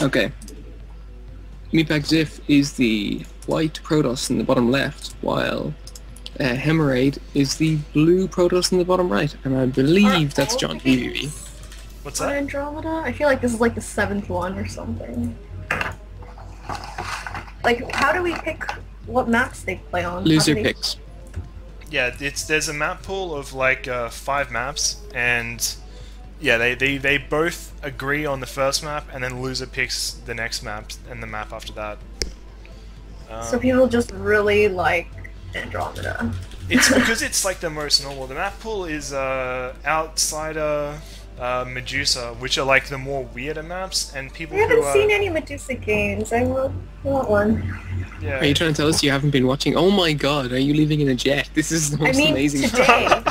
Okay. Meatbag Ziff is the white Protoss in the bottom left, while Hemorrhoid is the blue Protoss in the bottom right, and I believe that's Jonvvv. What's On that? Andromeda? I feel like this is like the 7th one or something. Like, how do we pick what maps they play on? Loser picks. Yeah, there's a map pool of like 5 maps, and yeah, they both agree on the first map, and then loser picks the next map and the map after that. So people just really like Andromeda. It's because it's like the most normal. The map pool is Outsider, Medusa, which are like the more weirder maps, and people I haven't who seen any Medusa games. I want one. Yeah. Are you trying to tell us you haven't been watching? Oh my god, are you leaving in a jet? This is the most amazing. Today.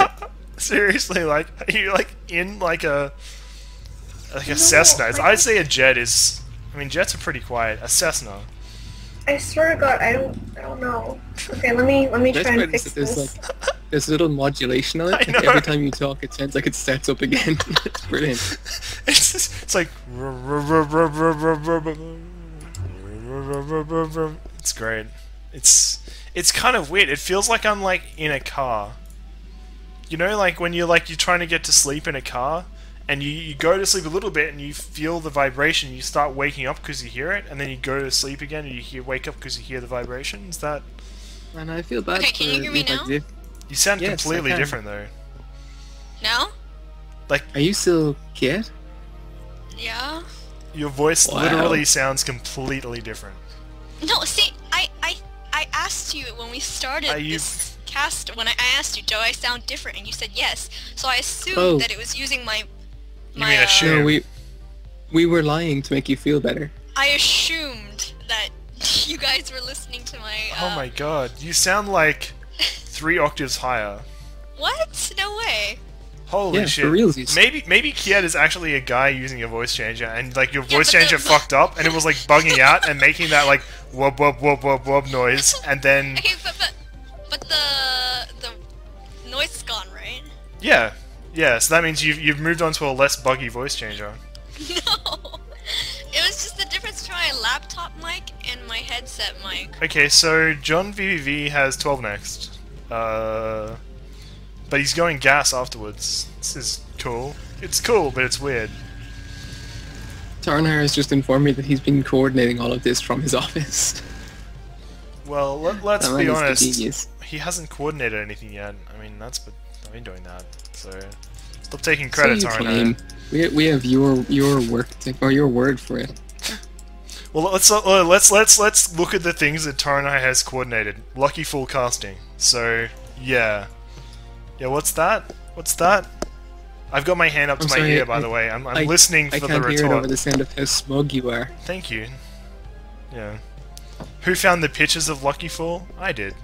Seriously, like, are you like in like a Cessna? I'd say a jet is. I mean, jets are pretty quiet. A Cessna. I swear to God, I don't know. Okay, let me try and fix this. There's a little modulation on it. Like every time you talk, it sounds like it starts up again. It's brilliant. It's like. It's great. It's kind of weird. It feels like I'm like in a car. You know, like when you're trying to get to sleep in a car, and you go to sleep a little bit, and you feel the vibration. You start waking up because you hear it, and then you go to sleep again, and you wake up because you hear the vibration. Is that? Man, I feel bad. Okay, can you hear me now? You sound completely different though. No? Like, are you still Kit? Yeah. Your voice literally sounds completely different. No, see, I asked you when we started this cast, when I asked you, do I sound different? And you said yes. So I assumed that it was using my... You mean assume? No, we were lying to make you feel better. I assumed that you guys were listening to my... Oh my god, you sound like 3 octaves higher. What? No way. Holy shit. For realsies. Maybe Kiet is actually a guy using a voice changer, and like your voice changer fucked up, and it was like bugging out and making that like wub wub wub wub wub noise, and then... Okay, but the noise is gone, right? Yeah. Yeah, so that means you've moved on to a less buggy voice changer. No! It was just the difference between my laptop mic and my headset mic. Okay, so Jonvvv has 12 next. But he's going gas afterwards. This is cool. It's cool, but it's weird. Torenhire has just informed me that he's been coordinating all of this from his office. Well, let's be honest. He hasn't coordinated anything yet. I mean, I've been doing that. So stop taking credit, Torenhire. We have your work or your word for it. Well, let's look at the things that Torenhire has coordinated. Lucky full casting. So yeah. Yeah, what's that? What's that? I've got my hand up to my ear, by the way. I'm listening for the retort. I can't hear it over the sound of how smug you are. Thank you. Yeah. Who found the pictures of Lucky Fall? I did.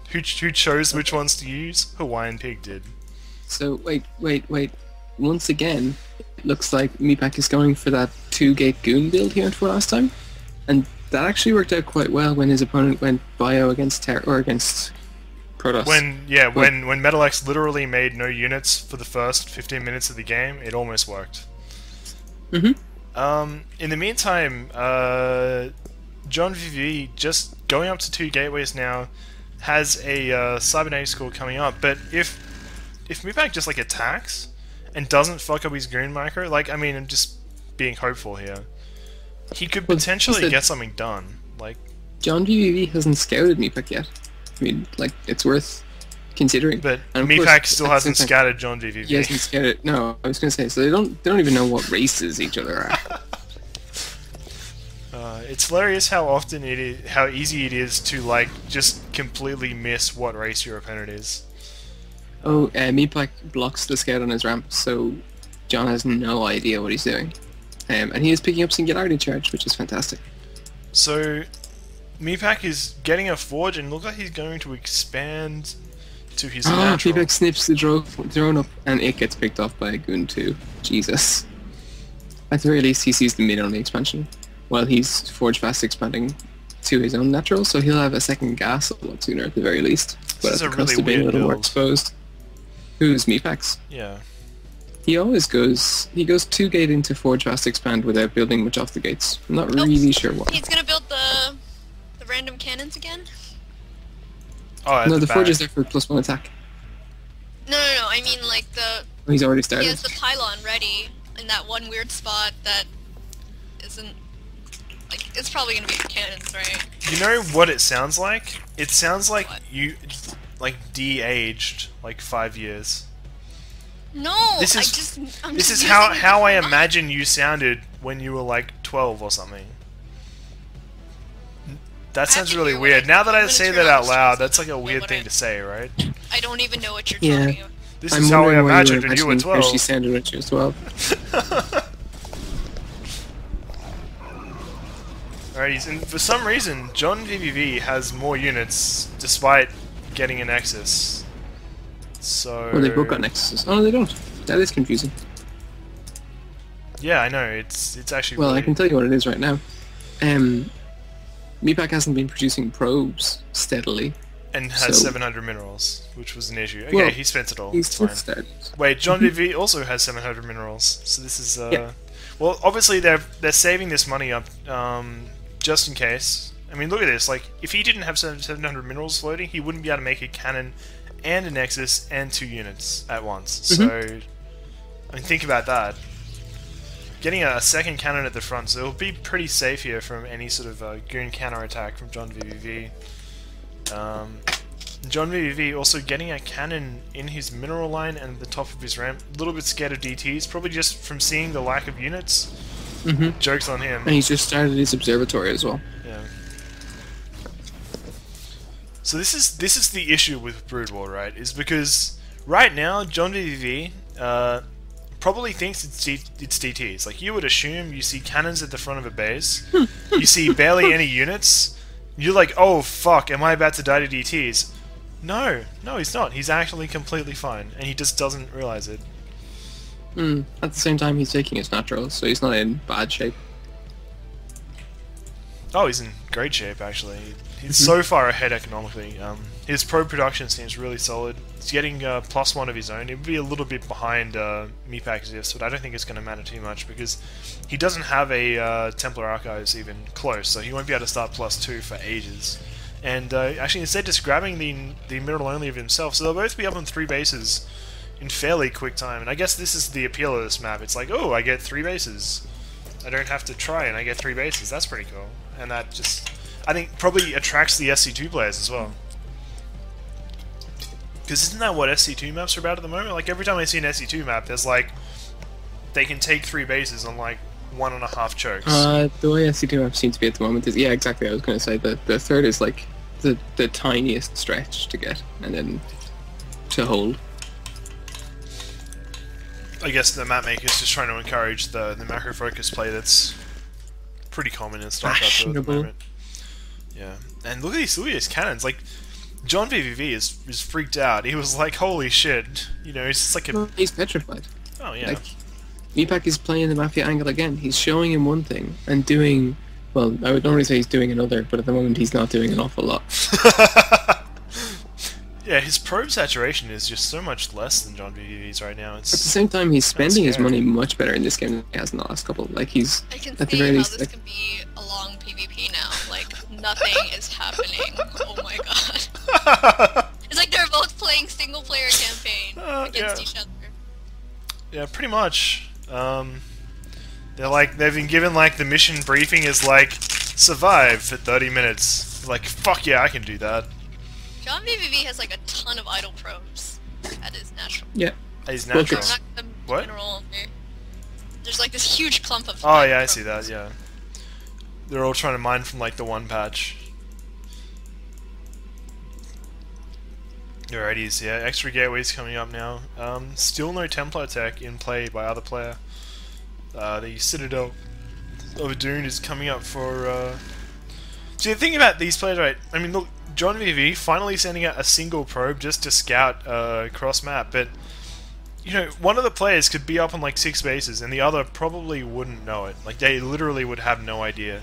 Who chose which ones to use? Hawaiian Pig did. So, wait. Once again, it looks like Meatpack is going for that 2-gate goon build he went for last time. And that actually worked out quite well when his opponent went bio against against Protoss. When Metalex literally made no units for the first 15 minutes of the game, it almost worked. Mm-hmm. In the meantime, Jonvvv, just going up to 2 gateways now, has a cybernetic score coming up. But if Meatpack just like attacks and doesn't fuck up his green micro, like, I mean, I'm just being hopeful here. He could potentially get something done. Like, Jonvvv hasn't scouted Meatpack yet. I mean, like, it's worth considering. But Meatpack still hasn't scouted Jonvvv. He hasn't scouted. No, I was going to say, so they don't even know what races each other are. It's hilarious how often how easy it is to like just completely miss what race your opponent is. Oh, Meatpack blocks the scout on his ramp, so John has no idea what he's doing. And he is picking up Singularity Charge, which is fantastic. So Meatpack is getting a forge and looks like he's going to expand to his natural. Meatpack snips the drone up and it gets picked off by a Goon 2. Jesus. At the very least he sees the mid-only expansion, while he's forge fast expanding to his own natural, so he'll have a second gas a lot sooner at the very least. But at the cost of being a little more exposed. Who's Meatpack's? Yeah. He always goes. He goes 2 gate into Forge Fast Expand without building much off the gates. I'm not really sure why. He's gonna build the random cannons again. Oh, no, the Forge is there for +1 attack. No. I mean like the. Oh, he's already started. He has the pylon ready in that one weird spot that isn't. Like, it's probably gonna be for cannons, right? You know what it sounds like? It sounds like What? you, like, de-aged, like 5 years. No, This is I'm this just is how using I different imagine you sounded when you were like 12 or something. That I have sounds to really hear what weird. Now that I'm I gonna say turn that on out the loud, streams that's like a and weird what thing to say, right? I don't even know what you're Yeah. talking about. This I'm is how I wondering why imagined when you were imagining how 12. she sounded when she was 12. Alright, and for some reason, Jonvvv has more units despite getting a Nexus. So... Well, they both got Nexuses. Oh, no, they don't. That is confusing. Yeah, I know, it's actually Well, really... I can tell you what it is right now. Meatpack hasn't been producing probes steadily. And has so- 700 minerals, which was an issue. Okay, Well, he spent it all. He's It's fine. just started. Wait, Jonvvv also has 700 minerals, so this is Yeah. well, obviously they're saving this money up just in case. I mean, look at this. Like, if he didn't have 700 minerals floating, he wouldn't be able to make a cannon and a Nexus and 2 units at once. So, I mean, think about that. Getting a second cannon at the front, so it'll be pretty safe here from any sort of goon counter attack from Jonvvv. Jonvvv also getting a cannon in his mineral line and the top of his ramp. A little bit scared of DTs, probably just from seeing the lack of units. Joke's on him. And he's just started his observatory as well. Yeah. So this is the issue with Brood War, right? Is because right now Jonvvv probably thinks it's DTs. Like, you would assume you see cannons at the front of a base, you see barely any units, you're like, oh fuck, am I about to die to DTs? No, he's not. He's actually completely fine, and he just doesn't realize it. At the same time, he's taking his naturals, so he's not in bad shape. Oh, he's in great shape, actually. He's so far ahead economically. His pro production seems really solid. He's getting +1 of his own. It would be a little bit behind Meatpack Ziffs, but I don't think it's going to matter too much because he doesn't have a Templar Archives even close, so he won't be able to start +2 for ages. And actually, instead, just grabbing the middle only of himself, so they'll both be up on 3 bases in fairly quick time. And I guess this is the appeal of this map. It's like, oh, I get 3 bases. I don't have to try, and I get 3 bases. That's pretty cool. And that just, I think, probably attracts the SC2 players as well. Because isn't that what SC2 maps are about at the moment? Like, every time I see an SC2 map, there's like, they can take 3 bases on like 1.5 chokes. The way SC2 map seems to be at the moment is, yeah, exactly. I was going to say that the third is like the tiniest stretch to get, and then to hold. I guess the map maker's just trying to encourage the macro focus play that's pretty common in StarCraft at the moment. Yeah, and look at these cannons. Like, Jonvvv is freaked out. He was like, "Holy shit!" You know, he's just like a. He's petrified. Oh yeah. Like, Meatpack is playing the Mafia angle again. He's showing him one thing and doing. Well, I would normally say he's doing another, but at the moment he's not doing an awful lot. Yeah, his probe saturation is just so much less than Jonvvv's right now. It's At the same time, he's spending his money much better in this game than he has in the last couple. Like, he's I can at the see very how least. this can be a long PvP now. Like, nothing is happening. Oh my god. It's like they're both playing single-player campaign against each other. Yeah, pretty much. They've been given like the mission briefing is like survive for 30 minutes. Like, fuck yeah, I can do that. Jonvvv has like a ton of idle probes. That is natural. Yeah. He's natural. Focus. Not the What? mineral only. There's like this huge clump of. Oh yeah, I probes. see that. Yeah, they're all trying to mine from like the one patch. Alrighties, yeah. Extra gateways coming up now. Still no Templar tech in play by other player. The Citadel of Dune is coming up for. See, the thing about these players, right? I mean, look, Jonvvv finally sending out a single probe just to scout cross map, but you know, one of the players could be up on like 6 bases, and the other probably wouldn't know it. Like, they literally would have no idea.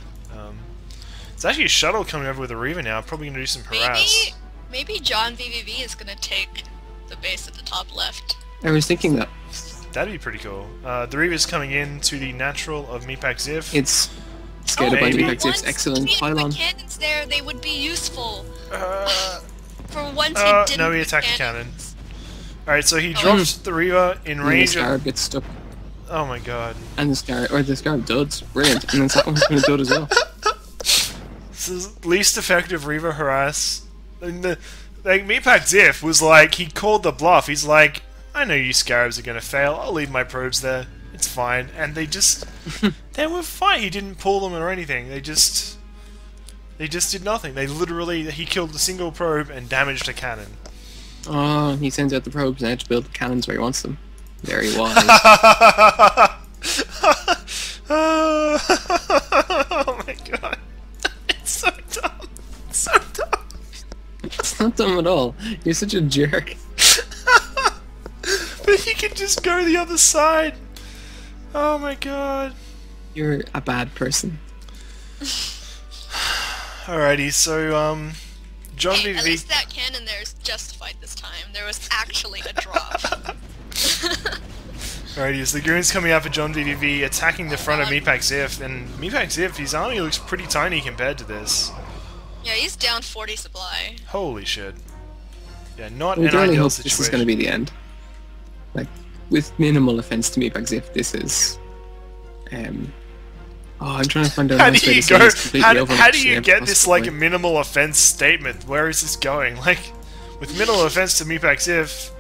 It's actually a shuttle coming over with a Reaver now, probably gonna do some harass. Maybe Jonvvv is gonna take the base at the top left. I was thinking that. That'd be pretty cool. The Reaver's coming in to the natural of Meatpack Ziff. It's scared by Meatpack Ziff's excellent pylon. If the cannons there, they would be useful. For once, he didn't. No, he attacked the cannon. Alright, so he dropped the Reaver in range. The Scarab gets stuck. Oh my god. And the Scarab duds. Brilliant. And then that one's going to dud as well. This is least effective Reaver harass. And Meatpack Ziff was like, he called the bluff. He's like, I know you Scarabs are going to fail. I'll leave my probes there. It's fine. And they just... they were fine. He didn't pull them or anything. They just did nothing. They literally... He killed a single probe and damaged a cannon. Oh, he sends out the probes now to build the cannons where he wants them. Very wise. Oh my god. It's so dumb. It's so dumb. It's not dumb at all. You're such a jerk. But he can just go the other side. Oh my god. You're a bad person. Alrighty, so Jonvvv. Hey, at least that cannon there is justified this time. There was actually a drop. Alrighty, so the goon's coming out for Jonvvv, attacking the front of Meatpack Ziff, and Meatpack Ziff, his army looks pretty tiny compared to this. Yeah, he's down 40 supply. Holy shit. Yeah, not We an can only ideal hope situation. this is going to be the end. Like, with minimal offense to Meatpack Ziff, this is... I'm trying to find out How nice do way you to say go? this completely over How do actually you get this like a possibly. minimal offense statement? Where is this going? Like, with minimal offense to Meatpack Ziff,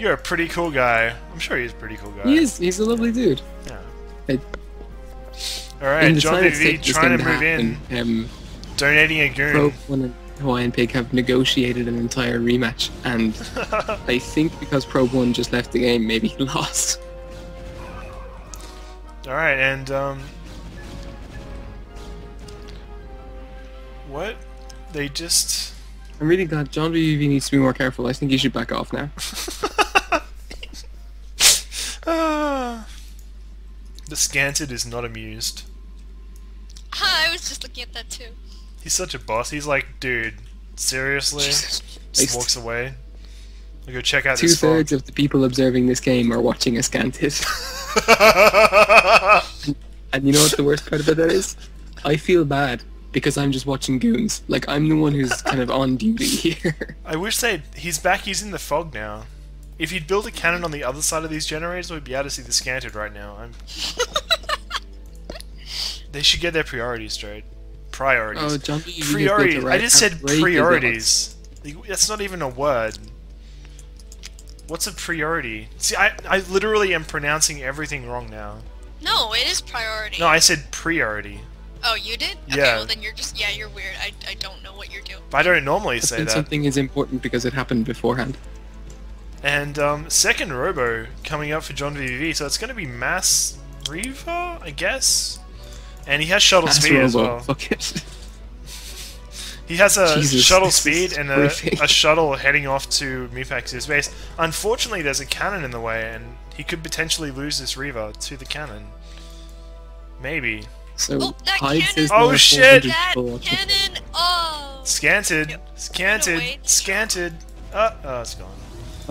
you're a pretty cool guy. I'm sure he's a pretty cool guy. He is. He's a lovely dude. Yeah. Alright, In the time it's Jonvvv taken this trying game to move in, happen, donating a goon. Probe One and Hawaiian Pig have negotiated an entire rematch, and I think because Probe One just left the game, maybe he lost. Alright, and what? They just... I'm really glad Jonvvv needs to be more careful. I think he should back off now. The Scanted is not amused. I was just looking at that too. He's such a boss. He's like, dude, seriously? Jesus Just Christ. walks away. I'll go check out this Two-thirds of the people observing this game are watching a Scanted. And you know what the worst part about that is? I feel bad because I'm just watching goons. Like, I'm the one who's kind of on duty here. I wish he's back using the fog now. If he'd build a cannon on the other side of these generators, we'd be able to see the Scanted right now. They should get their priorities straight. Priorities. Oh, Jonvvv Priorities. I just said priorities. That's not even a word. What's a priority? See, I literally am pronouncing everything wrong now. No, it is priority. No, I said priority. Oh, you did? Okay, Yeah. well then you're just, yeah, you're weird. I don't know what you're doing. But I don't normally say that. Something is important because it happened beforehand. And second Robo coming up for Jonvvv, so it's going to be Mass Reaver, I guess? And he has shuttle That's speed as Robo. well. Fuck it. He has a Jesus, shuttle this speed is and horrific. a shuttle heading off to Meatpack's base. Unfortunately, there's a cannon in the way, and he could potentially lose this Reaver to the cannon. Maybe. So, Oh, that Hyde cannon! says Oh, there are shit! 400 That people watching. cannon! Oh! Scanted. Yep. Scanted. Wait. Scanted. Oh, it's gone.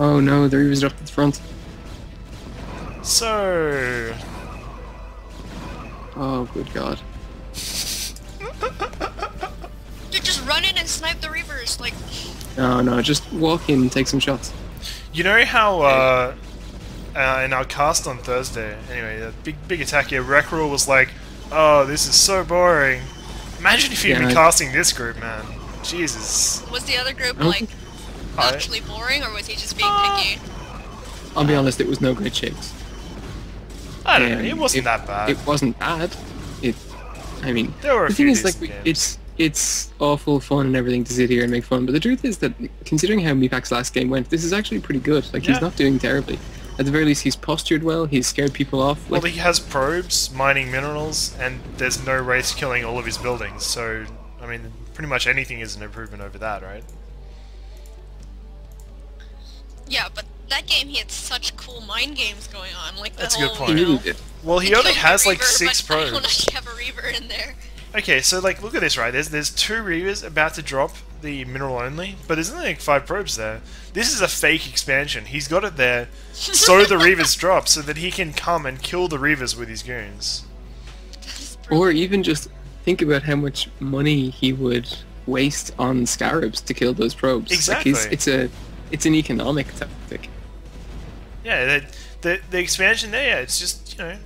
Oh no, the Reaver's up at the front. So... Oh, good god. Dude, just run in and snipe the Reavers, like... No, just walk in and take some shots. You know how, in our cast on Thursday, anyway, the big attack here, Wreckrule was like, oh, this is so boring. Imagine if you'd been casting this group, man. Jesus. Was the other group, I don't like, think- actually boring, or was he just being picky? I'll be honest, it was no great shakes. I don't know, it wasn't that bad. It wasn't bad. I mean, There were a the few thing is, like, decent games. it's awful fun and everything to sit here and make fun, but the truth is that, considering how Meatpack's last game went, this is actually pretty good. Like, Yeah. he's not doing terribly. At the very least, he's postured well, he's scared people off. Well, Like, he has probes, mining minerals, and there's no race killing all of his buildings, so, I mean, pretty much anything is an improvement over that, right? Yeah, but that game, he had such cool mind games going on, like the That's a whole, good point. he you really know, did. Well, he killed only the has like Reaver, 6 but I don't probes. actually have a Reaver in there. okay, so like, look at this, right? There's 2 Reavers about to drop the mineral only, but there's only like 5 probes there. This is a fake expansion. He's got it there so the Reavers drop, so that he can come and kill the Reavers with his goons. Or even just think about how much money he would waste on scarabs to kill those probes. Exactly. Like it's an economic tactic. Yeah, the expansion there, yeah, it's just, you know,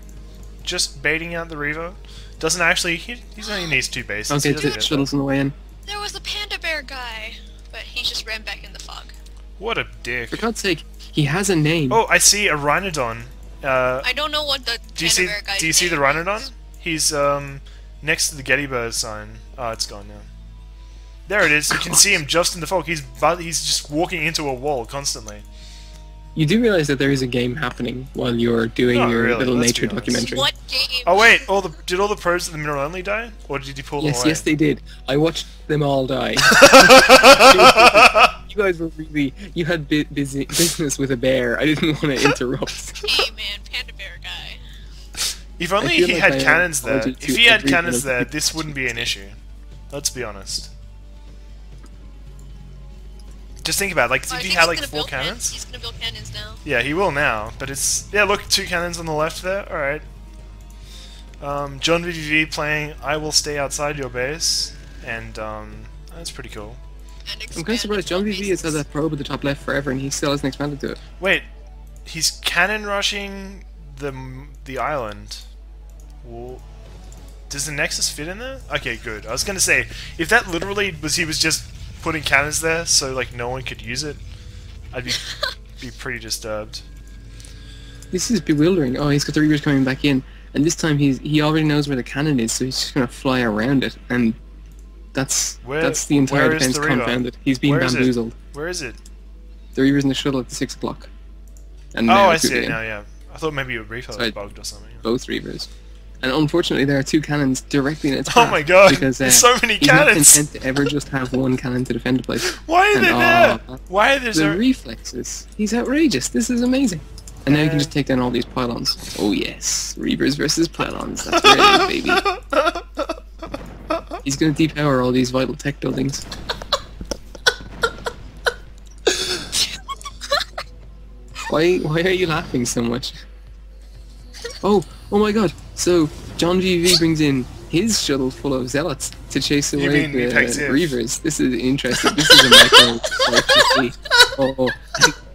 just baiting out the Reaver. Doesn't actually, he only needs 2 bases. Okay, 2 shuttles on the way in. There was a panda bear guy, but he just ran back in the fog. What a dick. For God's sake, he has a name. Oh, I see a Rhinodon. I don't know what the panda bear guy's Do you see the name Rhinodon? is. He's next to the Gettysburg sign. Oh, it's gone now. There it is. You can see him just in the fog. He's just walking into a wall constantly. You do realize that there is a game happening while you're doing Not your really, little let's nature be honest. dogumentary. What game? Oh wait, did all the probes of the mineral only die, or did you pull them away? Yes, they did. I watched them all die. You guys were really... You had business with a bear. I didn't want to interrupt. Hey man, panda bear guy. If only he had cannons there. If he had cannons there, this wouldn't be an issue. Let's be honest. Just think about it, like, if he had like 4 cannons. He's gonna build cannons now. Yeah, he will now, but it's... Yeah, look, 2 cannons on the left there, alright. Jonvvv playing I Will Stay Outside Your Base, and that's pretty cool. I'm kind of surprised Jonvvv has had that probe at the top left forever and he still hasn't expanded to it. Wait, he's cannon rushing the island. Well, does the Nexus fit in there? Okay, good. I was gonna say, if that literally was he was just putting cannons there so like no one could use it, I'd be pretty disturbed. This is bewildering. Oh, he's got the Reavers coming back in, and this time he already knows where the cannon is, so he's just gonna fly around it, and that's the entire defense confounded. He's being bamboozled. Where is it? The Reavers in the shuttle at the 6 o'clock. And oh, I see it now. Yeah, I thought maybe your refill was bugged or something. Both Reavers. And unfortunately, there are 2 cannons directly in its path. Oh my god! Because, there's so many he's cannons! He's not content to ever just have 1 cannon to defend the place. Why are they there? Why are there the reflexes? He's outrageous. This is amazing. And now you can just take down all these pylons. Oh yes, Reavers versus pylons. That's great, baby. He's gonna depower all these vital tech buildings. Why are you laughing so much? Oh my god. So, Jonvvv brings in his shuttle full of zealots to chase away the Reavers. This is interesting. This is a micro.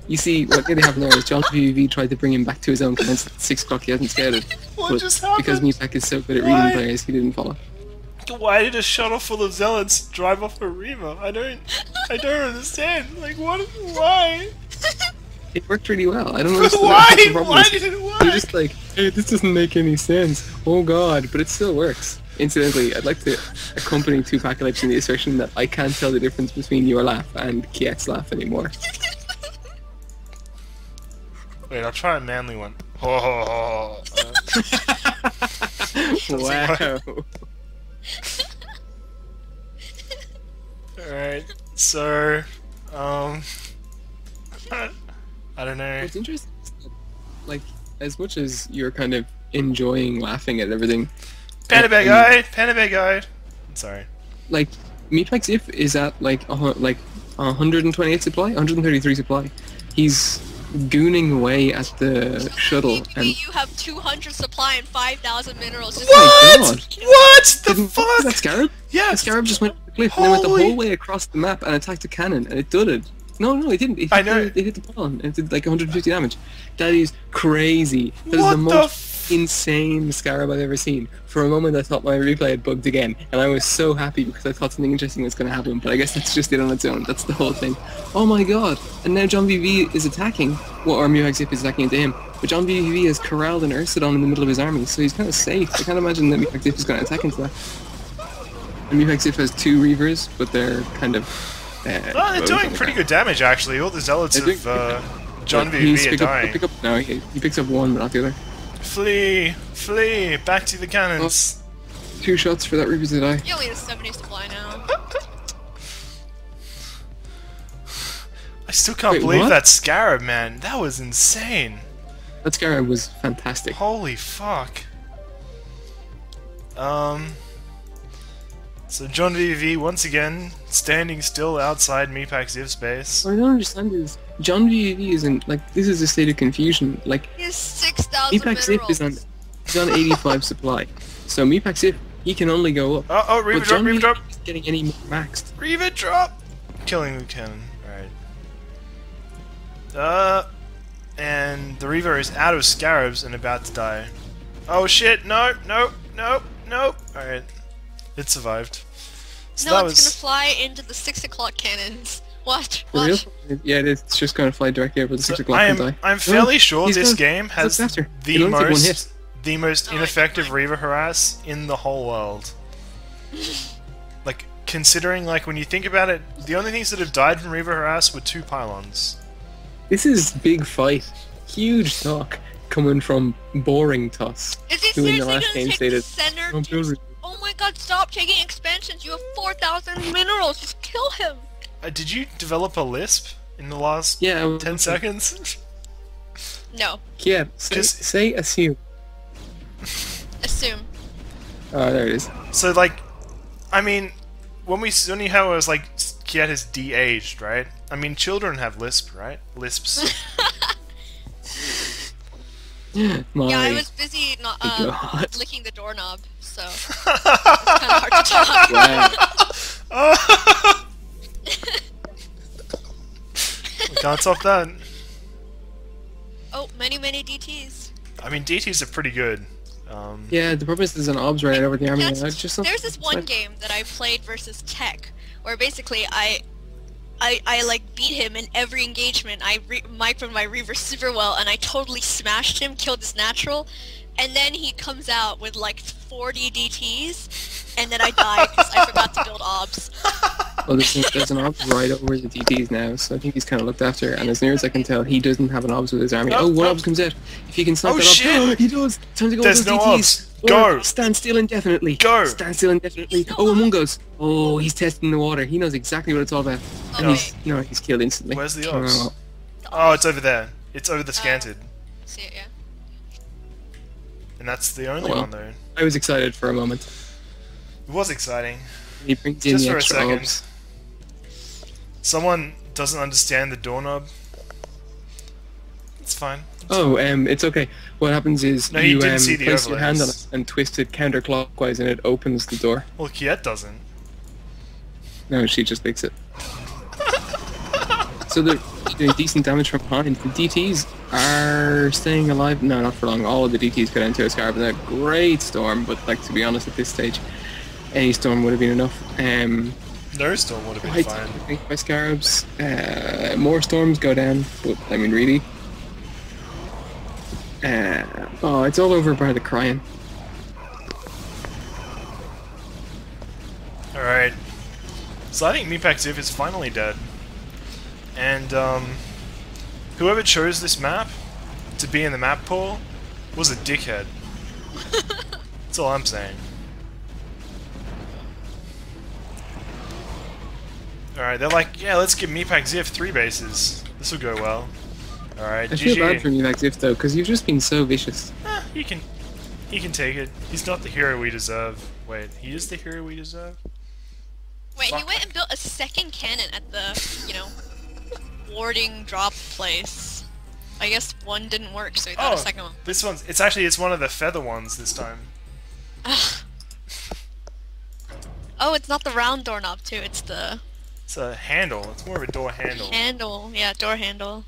You see, what really happened there is Jonvvv tried to bring him back to his own comments at 6 o'clock. He hasn't scouted. What just happened? Because Meatpack is so good at reading players, he didn't follow. Why did a shuttle full of zealots drive off a Reaver? I don't understand. Like, why? It worked really well. I don't understand. Why? Why did it work? You're just like, hey, this doesn't make any sense. Oh god, but it still works. Incidentally, I'd like to accompany Tupacalypse in the assertion that I can't tell the difference between your laugh and Kiet's laugh anymore. Wait, I'll try a manly one. Oh, wow. Alright, so, I don't know. What's interesting is that, like, as much as you're kind of enjoying laughing at everything... Panda bear guy! Panda bear guy! I'm sorry. Like, Meatpack's if is at, like 128 supply? 133 supply. He's gooning away at the shuttle, and... You have 200 supply and 5,000 minerals. What? Oh my god. What the fuck? Was that Scarab? Yeah. The Scarab just went to the cliff and then went the whole way across the map and attacked a cannon, and it dudded. No, it didn't. It hit the pylon, and it did like 150 damage. That is crazy. That is the most insane Scarab I've ever seen. For a moment I thought my replay had bugged again, and I was so happy because I thought something interesting was going to happen, but I guess that's just it on its own. That's the whole thing. Oh my god. And now Jonvvv is attacking, or Muhak Zip is attacking into him, but Jonvvv has corralled an Ursidon in the middle of his army, so he's kind of safe. I can't imagine that Muhak Zip is going to attack into that. And Muhak Zip has 2 Reavers, but they're kind of... well, they're doing pretty good damage actually. All the zealots of Jonvvv are dying. He picks up 1, but not the other. Flee! Flee! Back to the cannons! Oh, 2 shots for that Reaver to die. He only has 70 supply now. I still can't believe that Scarab, man. That was insane. That Scarab was fantastic. Holy fuck. So Jonvvv once again standing still outside Meepak Ziv's base. What I don't understand is Jonvvv isn't like this is a state of confusion. Like he has 6,000 Meepak Ziv minerals. is on 85 supply, so Meepak Ziv he can only go up. Oh, Reaver drop, Reaver drop. Isn't getting any more maxed. Reaver drop. Killing the cannon. All right. And the Reaver is out of scarabs and about to die. Oh shit! No! No! No! No! All right. It survived. So No, that it's was... gonna fly into the 6 o'clock cannons. Watch, For real? watch. Yeah, it's just going to fly directly over the 6 o'clock and die. I'm fairly sure he's this gone. game has He the only took one most hit. the most ineffective Reaver harass in the whole world. Like, considering, like, when you think about it, the only things that have died from Reaver harass were 2 pylons. This is big fight. Huge talk coming from boring Toss. Is he who in the seriously last gonna game take stated, the center? "Don't build re-" Oh my god, stop taking expansions! You have 4,000 minerals! Just kill him! Did you develop a Lisp in the last Yeah, 10 seconds? No. Yeah, say assume. Assume. Oh, there it is. So, like, I mean, when you how it was like, Kiet has de-aged, right? I mean, children have Lisp, right? Lisps. My Yeah, I was busy not God. licking the doorknob, so it's kind of hard to talk. Wow. We can't stop that. Oh, many DTs. I mean, DTs are pretty good. Yeah, the problem is there's an obs right over the army. That's- I just There's this one game that I played versus Tech, where basically I like beat him in every engagement. I microed my Reaver super well, and I totally smashed him, killed his natural, and then he comes out with like 40 DTs, and then I die because I forgot to build obs. Well, there's an obs right over the DTs now, so I think he's kind of looked after. And as near as I can tell, he doesn't have an obs with his army. No, Oh, one no. obs comes out. If he can snipe Oh, that shit. up, he does. Time to go There's with those no DTs. obs. Or Go. Stand still indefinitely. Go. Stand still indefinitely. Oh, and one goes. Oh, he's testing the water. He knows exactly what it's all about. And Okay. he's killed instantly. Where's the obs? Oh. Oh, it's over there. It's over the scanted. See it, yeah. And that's the only Well. one, though. I was excited for a moment. It was exciting. He brings in Just the for a extra second. obs. Someone doesn't understand the doorknob. It's fine. Oh, it's okay. What happens is No, he you didn't see the place your hand on overlays. it and twist it counterclockwise and it opens the door. Well, Kiet doesn't. No, she just picks it. So they're doing decent damage from behind. The DTs are staying alive. No, not for long. All of the DTs got into a scarab in a great storm, but like to be honest, at this stage, any storm would have been enough. No storm would have been I fine. think by scarabs, more storms go down, but I mean really. Oh, it's all over by the crying. Alright. So I think Meepak Ziv is finally dead. And, whoever chose this map to be in the map pool was a dickhead. That's all I'm saying. Alright, they're like, yeah, let's give Meepak Ziv 3 bases. This will go well. Alright, I feel bad GG. for you, Zif, though, because you've just been so vicious. He can take it. He's not the hero we deserve. Wait, he is the hero we deserve? Wait, he Fuck. went and built a second cannon at the, you know, warding drop place. I guess one didn't work, so he got a second one. This one's, it's one of the feather ones this time. Oh, it's not the round doorknob too, it's the It's a handle. It's more of a door handle. handle. Yeah, door handle.